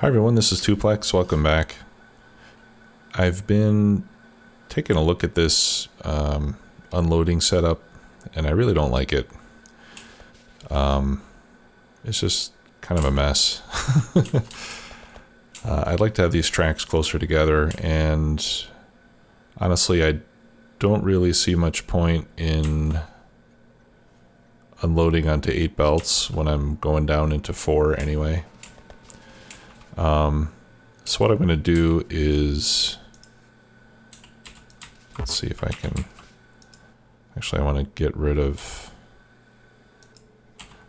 Hi everyone, this is Tuplex. Welcome back. I've been taking a look at this unloading setup, and I really don't like it. It's just kind of a mess. I'd like to have these tracks closer together, and honestly, I don't really see much point in unloading onto 8 belts when I'm going down into 4 anyway. So what I'm going to do is, let's see if I can, actually I want to get rid of,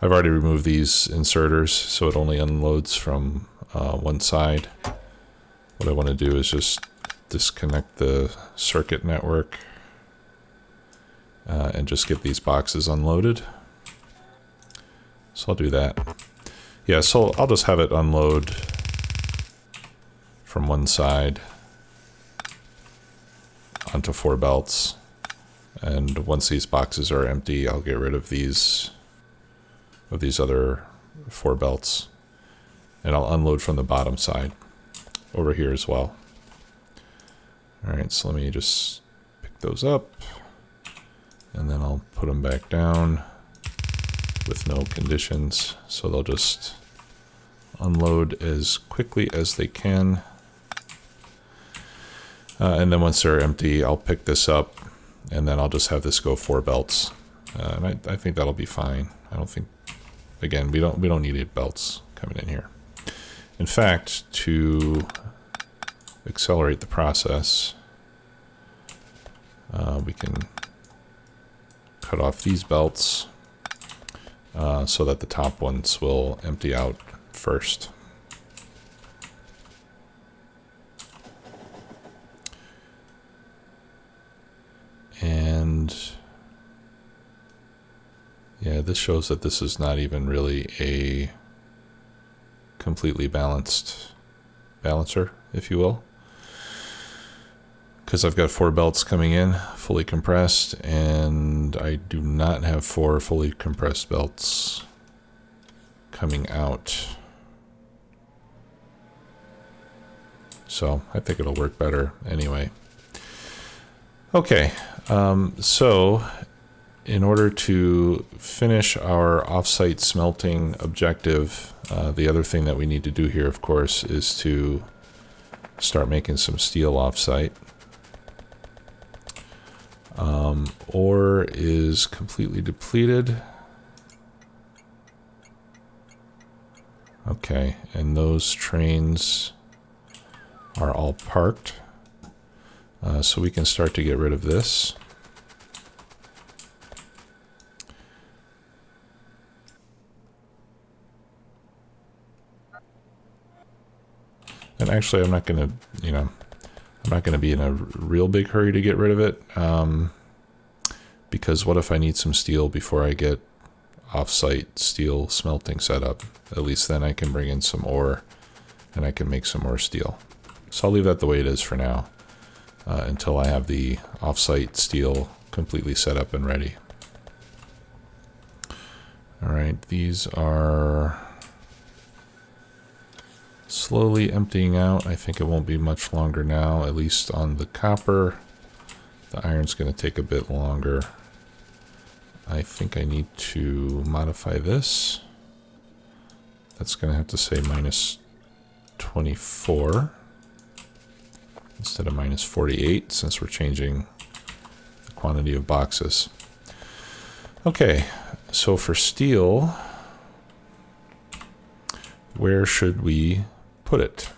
I've already removed these inserters, so it only unloads from one side. What I want to do is just disconnect the circuit network and just get these boxes unloaded. So I'll do that. Yeah, so I'll just have it unload from one side onto 4 belts, and once these boxes are empty, I'll get rid of these other 4 belts, and I'll unload from the bottom side over here as well. Alright, so let me just pick those up, and then I'll put them back down with no conditions, so they'll just unload as quickly as they can. And then once they're empty, I'll pick this up, and then I'll just have this go 4 belts. And I think that'll be fine. I don't think, again, we don't need 8 belts coming in here. In fact, to accelerate the process, we can cut off these belts so that the top ones will empty out first. And yeah, this shows that this is not even really a completely balanced balancer, if you will, because I've got 4 belts coming in fully compressed, and I do not have 4 fully compressed belts coming out. So I think it'll work better anyway. Okay, so in order to finish our offsite smelting objective, the other thing that we need to do here, of course, is to start making some steel offsite. Ore is completely depleted. Okay, and those trains are all parked. So we can start to get rid of this. And actually, I'm not going to, I'm not going to be in a real big hurry to get rid of it. Because what if I need some steel before I get off-site steel smelting set up? At least then I can bring in some ore and I can make some more steel. So I'll leave that the way it is for now. Until I have the off-site steel completely set up and ready. Alright, these are slowly emptying out. I think it won't be much longer now, at least on the copper. The iron's going to take a bit longer. I think I need to modify this. That's going to have to say minus 24. Instead of minus 48, since we're changing the quantity of boxes. Okay, so for steel, where should we put it?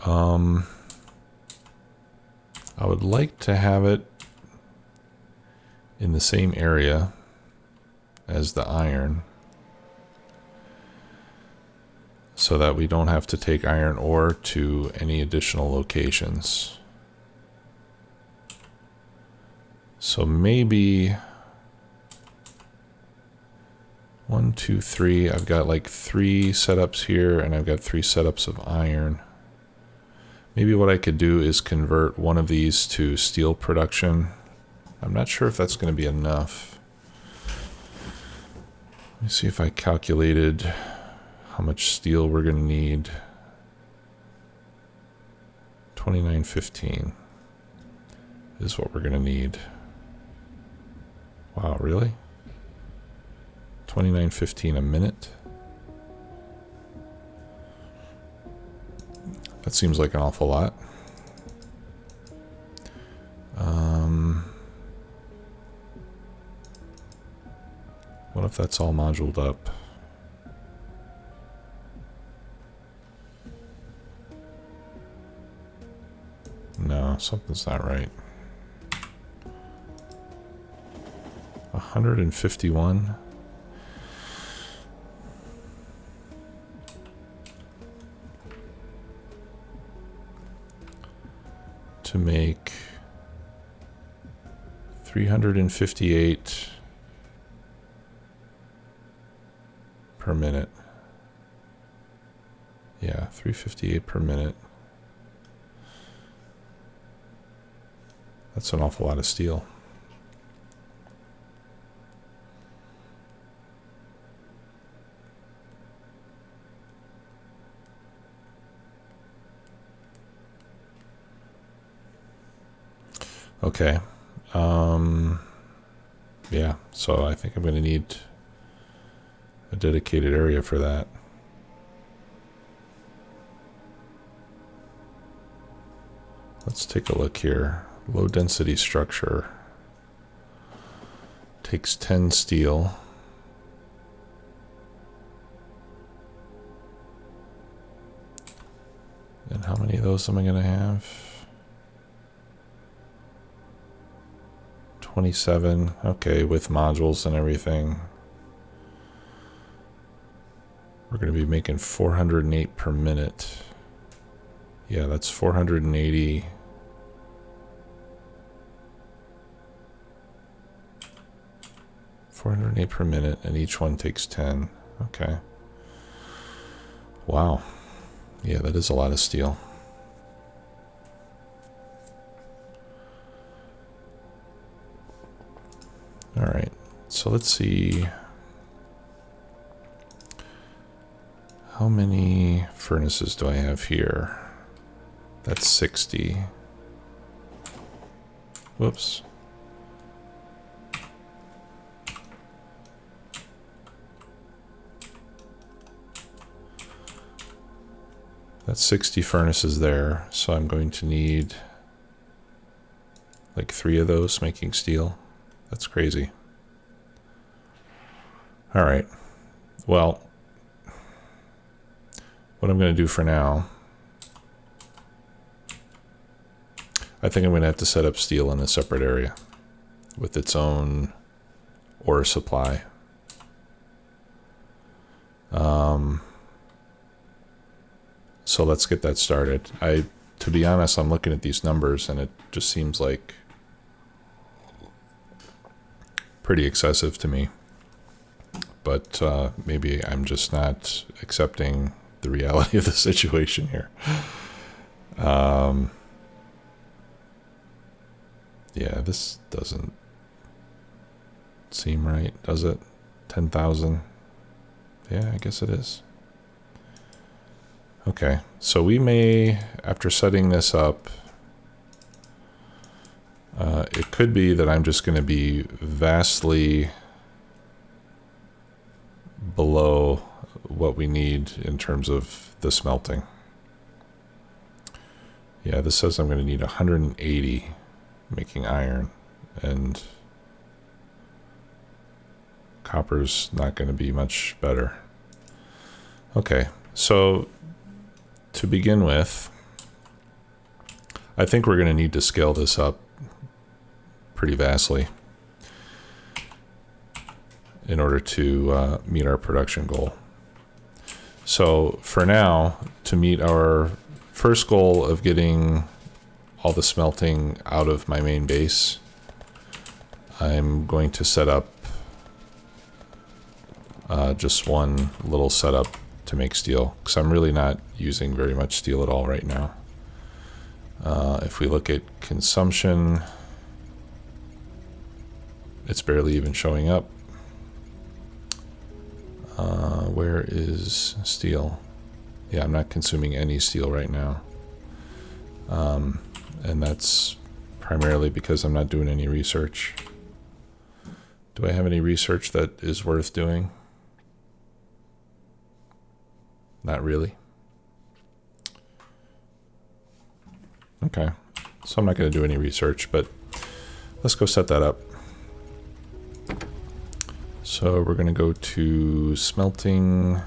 I would like to have it in the same area as the iron, so that we don't have to take iron ore to any additional locations. So maybe 1, 2, 3. I've got like 3 setups here, and I've got 3 setups of iron. Maybe what I could do is convert one of these to steel production. I'm not sure if that's going to be enough. Let me see if I calculated how much steel we're going to need. 2915 is what we're going to need. Wow, really? 2915 a minute? That seems like an awful lot. What if that's all moduled up? No, something's not right. 151. To make 358 per minute. Yeah, 358 per minute. That's an awful lot of steel. Okay. Yeah, so I think I'm going to need a dedicated area for that. Let's take a look here. Low density structure takes 10 steel. And how many of those am I going to have? 27. Okay, with modules and everything. We're going to be making 408 per minute. Yeah, that's 480. 408 per minute, and each one takes 10. Okay. Wow. Yeah, that is a lot of steel. All right. So let's see. How many furnaces do I have here? That's 60. Whoops. That's 60 furnaces there, so I'm going to need like 3 of those making steel. That's crazy. All right. Well, what I'm going to do for now, I think I'm going to have to set up steel in a separate area with its own ore supply. So let's get that started. To be honest, I'm looking at these numbers and it just seems like pretty excessive to me. But maybe I'm just not accepting the reality of the situation here. Yeah, this doesn't seem right, does it? 10,000. Yeah, I guess it is. Okay, so we may, after setting this up, it could be that I'm just going to be vastly below what we need in terms of the smelting. Yeah, this says I'm going to need 180 making iron, and copper's not going to be much better. Okay, so to begin with, I think we're going to need to scale this up pretty vastly in order to meet our production goal. So for now, to meet our first goal of getting all the smelting out of my main base, I'm going to set up just one little setup to make steel, because I'm really not using very much steel at all right now. If we look at consumption, it's barely even showing up. Where is steel? Yeah, I'm not consuming any steel right now. And that's primarily because I'm not doing any research. Do I have any research that is worth doing? Not really. Okay, so I'm not going to do any research, but let's go set that up. So we're going to go to smelting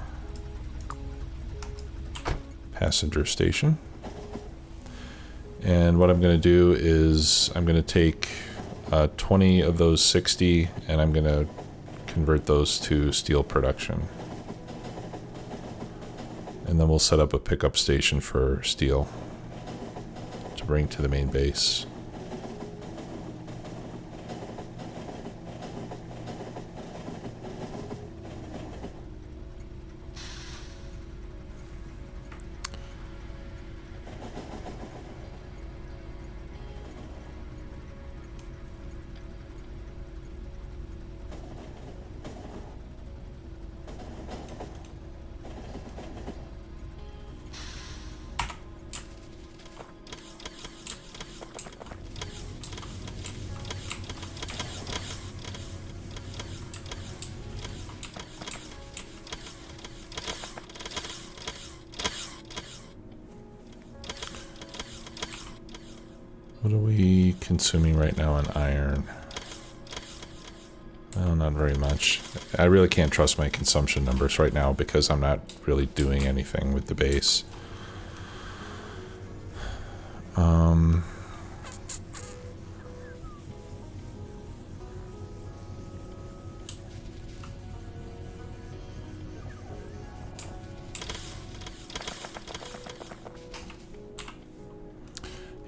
passenger station. And what I'm going to do is I'm going to take 20 of those 60 and I'm going to convert those to steel production. And then we'll set up a pickup station for steel to bring to the main base. What are we consuming right now on iron? Well, not very much. I really can't trust my consumption numbers right now because I'm not really doing anything with the base.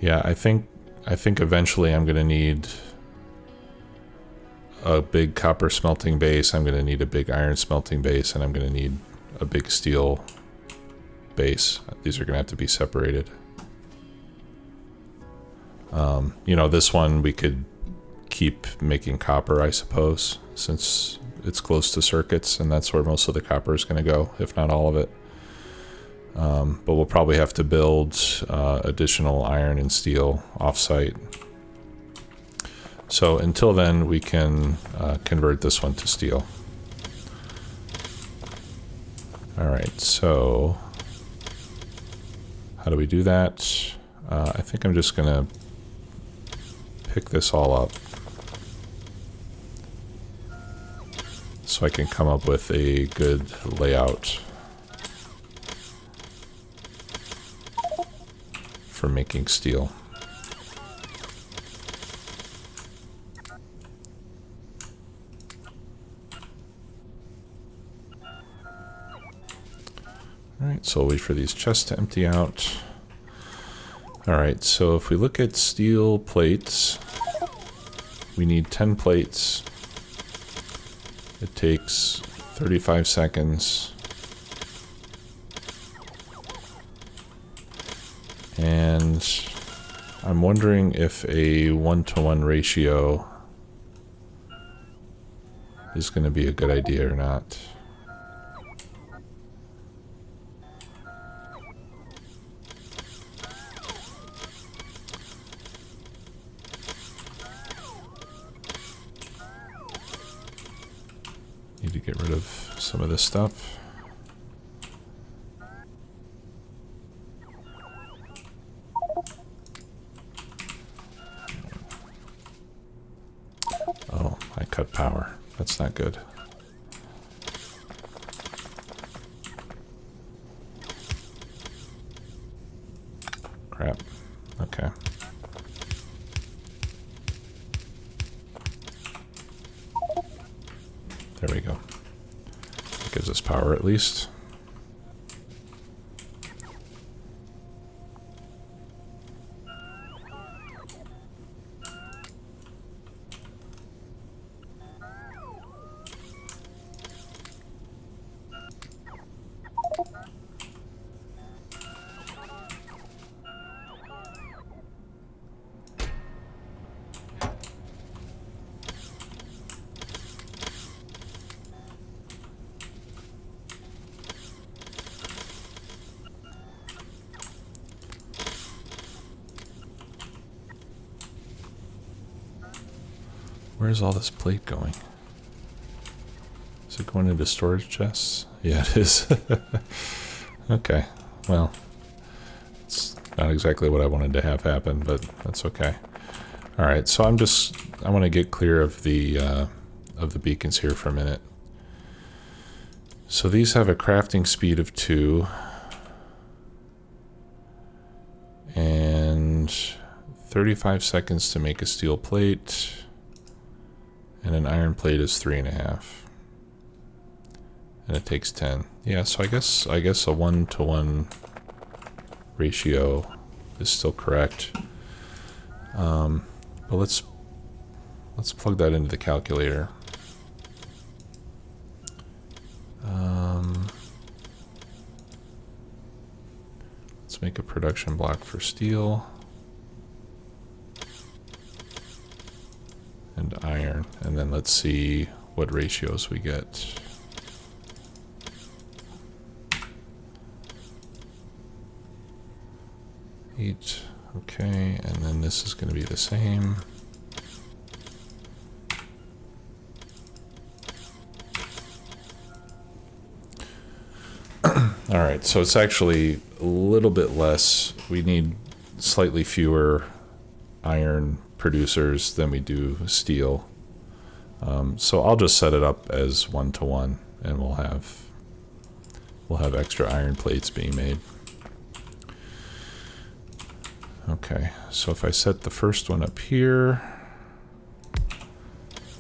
Yeah, I think eventually I'm going to need a big copper smelting base, I'm going to need a big iron smelting base, and I'm going to need a big steel base. These are going to have to be separated. You know, this one we could keep making copper, I suppose, since it's close to circuits, and that's where most of the copper is going to go, if not all of it. But we'll probably have to build additional iron and steel off-site. So until then, we can convert this one to steel. All right, so how do we do that? I think I'm just gonna pick this all up so I can come up with a good layout for making steel. Alright, so we'll wait for these chests to empty out. Alright, so if we look at steel plates, we need 10 plates. It takes 35 seconds. And I'm wondering if a 1-to-1 ratio is going to be a good idea or not. Need to get rid of some of this stuff. Oh, I cut power. That's not good. Crap. Okay. There we go. That gives us power at least. where's all this plate going? Is it going into storage chests? Yeah, it is. Okay, well, it's not exactly what I wanted to have happen, but that's okay. All right, so I want to get clear of the beacons here for a minute. So these have a crafting speed of 2 and 35 seconds to make a steel plate, and an iron plate is 3.5, and it takes 10. Yeah, so I guess a 1-to-1 ratio is still correct. But let's plug that into the calculator. Let's make a production block for steel and iron, and then let's see what ratios we get. Eight, okay, and then this is going to be the same. All right, so it's actually a little bit less. We need slightly fewer iron producers than we do steel. So I'll just set it up as 1-to-1, and we'll have extra iron plates being made. Okay, so if I set the first one up here,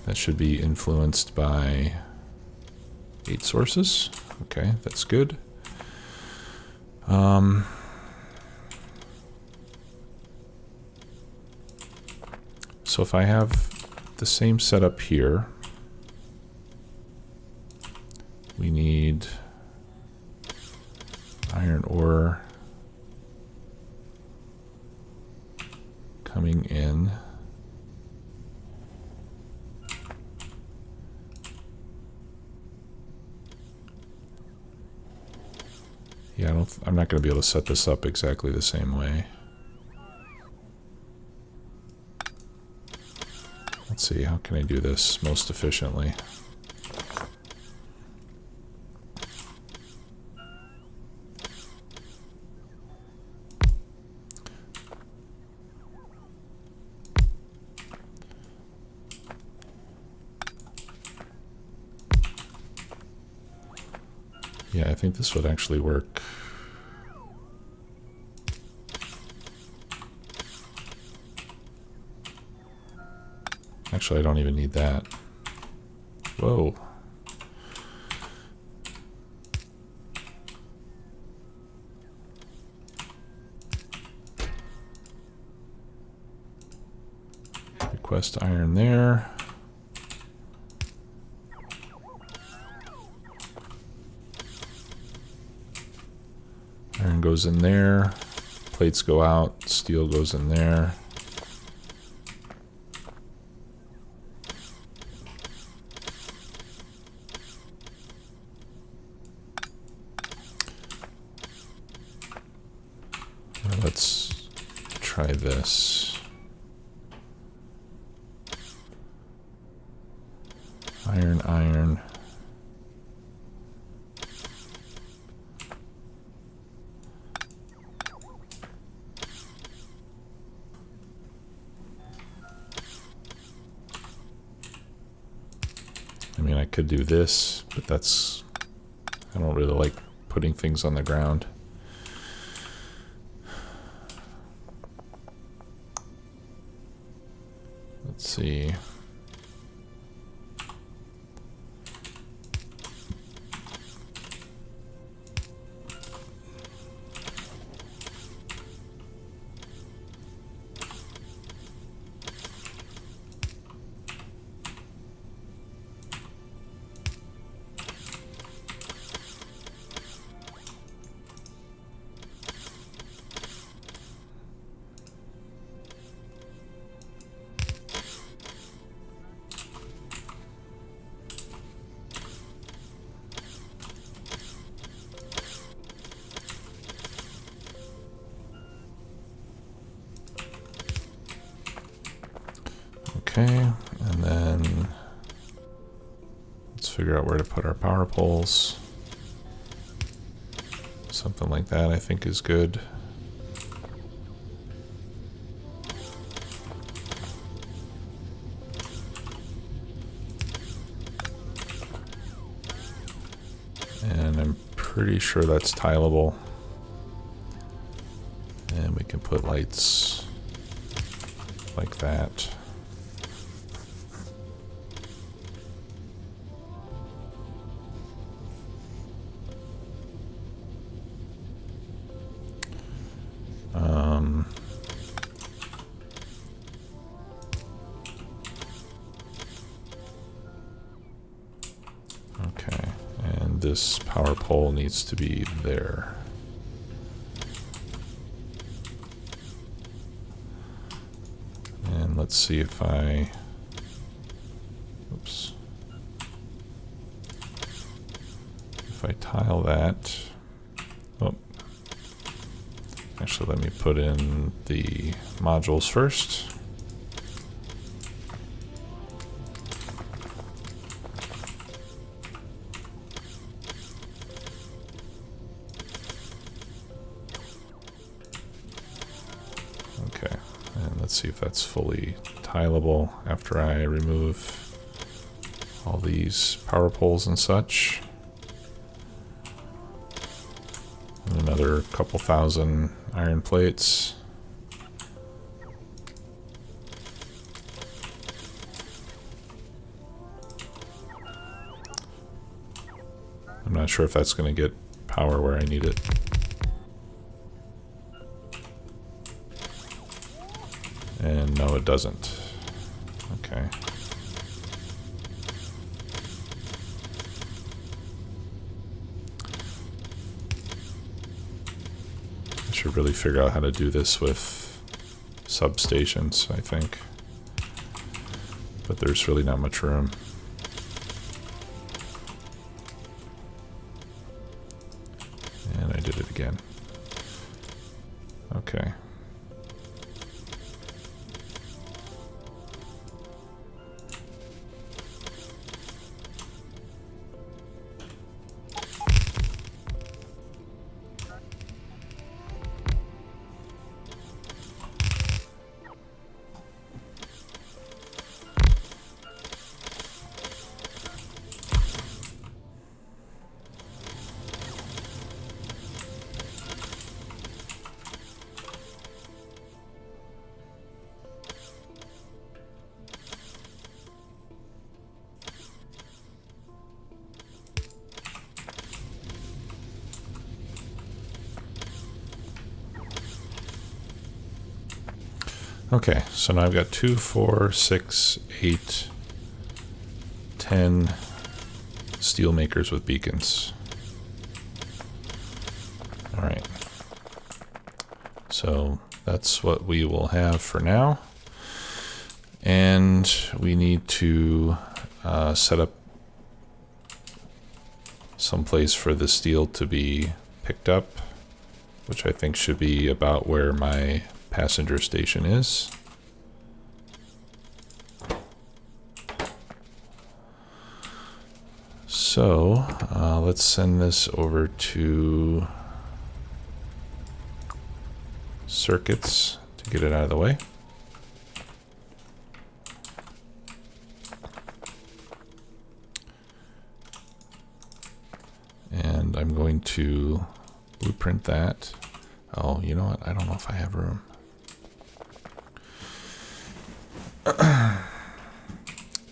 that should be influenced by 8 sources. Okay, that's good. So if I have the same setup here, we need iron ore coming in. Yeah, I'm not going to be able to set this up exactly the same way. Let's see, how can I do this most efficiently? Yeah, I think this would actually work. Actually, I don't even need that. Whoa. Request iron there. Iron goes in there. Plates go out. Steel goes in there. Let's try this. Iron, iron. I mean, I could do this, but I don't really like putting things on the ground. Let's see. Okay, and then figure out where to put our power poles. Something like that I think is good. And I'm pretty sure that's tileable. And we can put lights like that. Okay, and this power pole needs to be there. And let's see if I, oops, if I tile that, oh, actually let me put in the modules first. Okay, and let's see if that's fully tileable after I remove all these power poles and such. And another couple thousand iron plates. I'm not sure if that's going to get power where I need it. And no, it doesn't. Okay. I should really figure out how to do this with substations, I think. But there's really not much room. And I did it again. Okay. Okay, so now I've got 2, 4, 6, 8, 10 steel makers with beacons. All right, so that's what we will have for now. And we need to set up some place for the steel to be picked up, which I think should be about where my passenger station is. So let's send this over to circuits to get it out of the way. And I'm going to blueprint that. Oh, you know what? I don't know if I have room.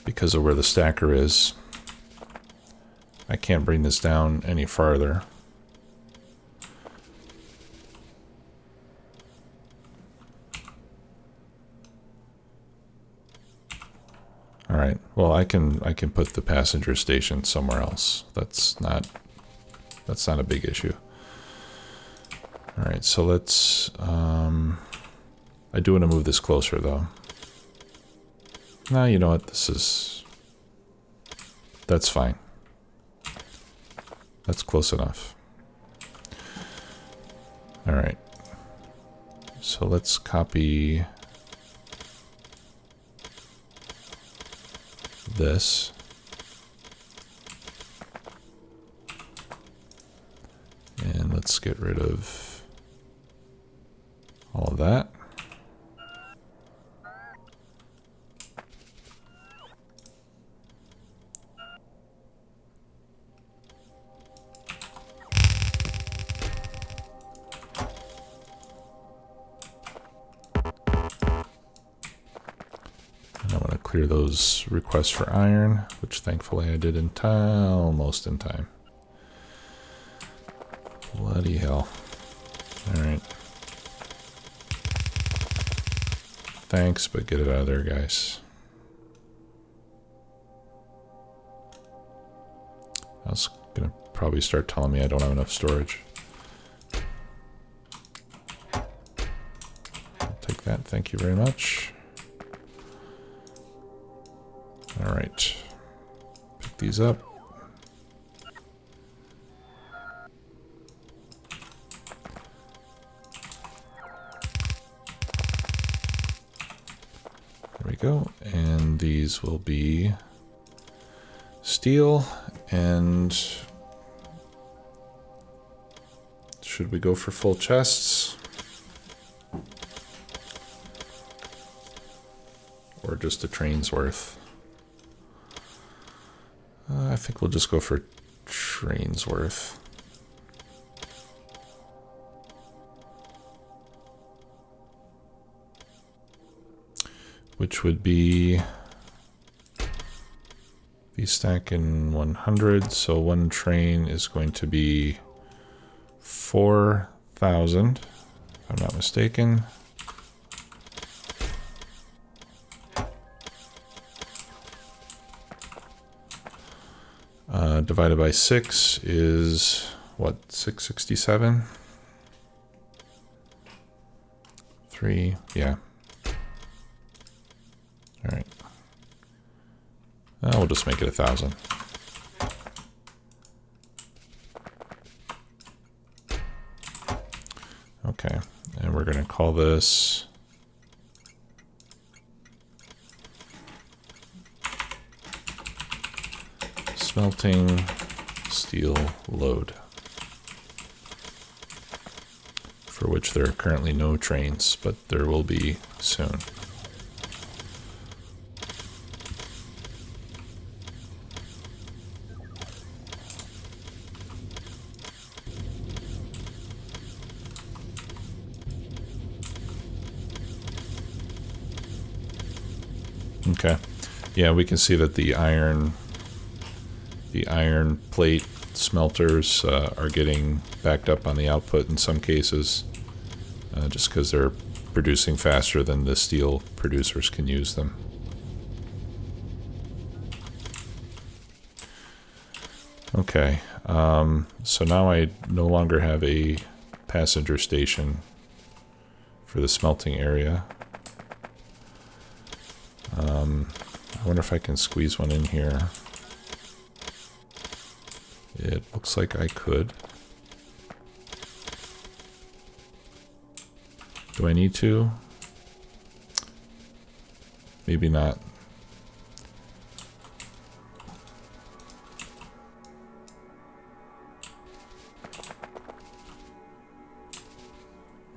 Because of where the stacker is, I can't bring this down any farther. All right. Well, I can put the passenger station somewhere else. That's not a big issue. All right. So let's. I do want to move this closer though. Now, you know what? That's fine. That's close enough. All right. So let's copy this. let's get rid of all of that. And I'm going to clear those requests for iron, which thankfully I did in time, almost in time. Bloody hell. Alright. Thanks, but get it out of there, guys. I was going to probably start telling me I don't have enough storage. I'll take that, thank you very much. Alright. Pick these up. There we go. And these will be steel. And should we go for full chests? Or just a train's worth? I think we'll just go for train's worth. Which would be these stack in 100, so one train is going to be 4,000, if I'm not mistaken. Divided by 6 is, what, 667? 3, yeah. Alright. We'll just make it 1,000. Okay, and we're going to call this smelting steel load, for which there are currently no trains, but there will be soon. Okay, yeah, we can see that the iron plate smelters are getting backed up on the output in some cases, just because they're producing faster than the steel producers can use them. Okay, so now I no longer have a passenger station for the smelting area. I wonder if I can squeeze one in here. It looks like I could. Do I need to? Maybe not.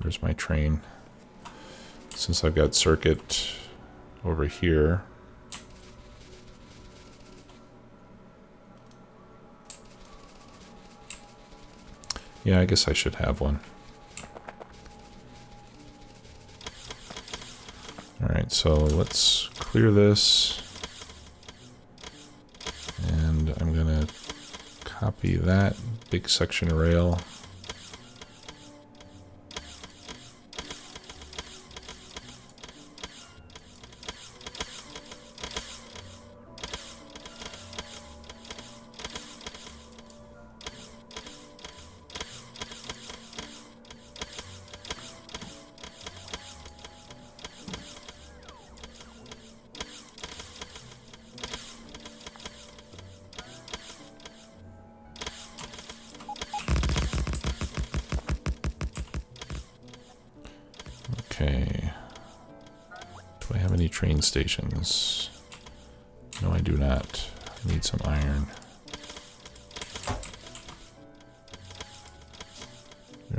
Where's my train? Since I've got circuit over here. Yeah, I guess I should have one. Alright, so let's clear this. And I'm gonna copy that big section of rail. Okay. Do I have any train stations? No, I do not. I need some iron.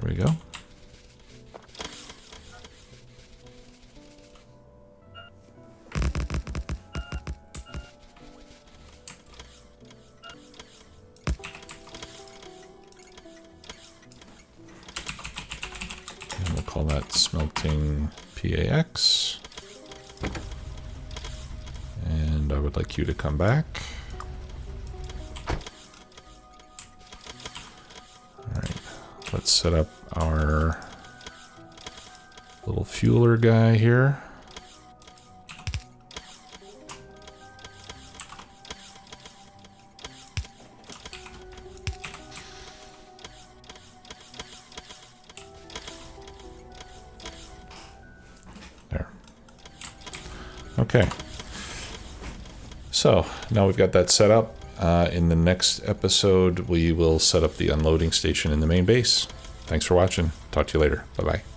There we go. And we'll call that smelting PAX. And I would like you to come back. All right, let's set up our little fueler guy here. There. Okay. So now we've got that set up. In the next episode, we will set up the unloading station in the main base. Thanks for watching. Talk to you later. Bye-bye.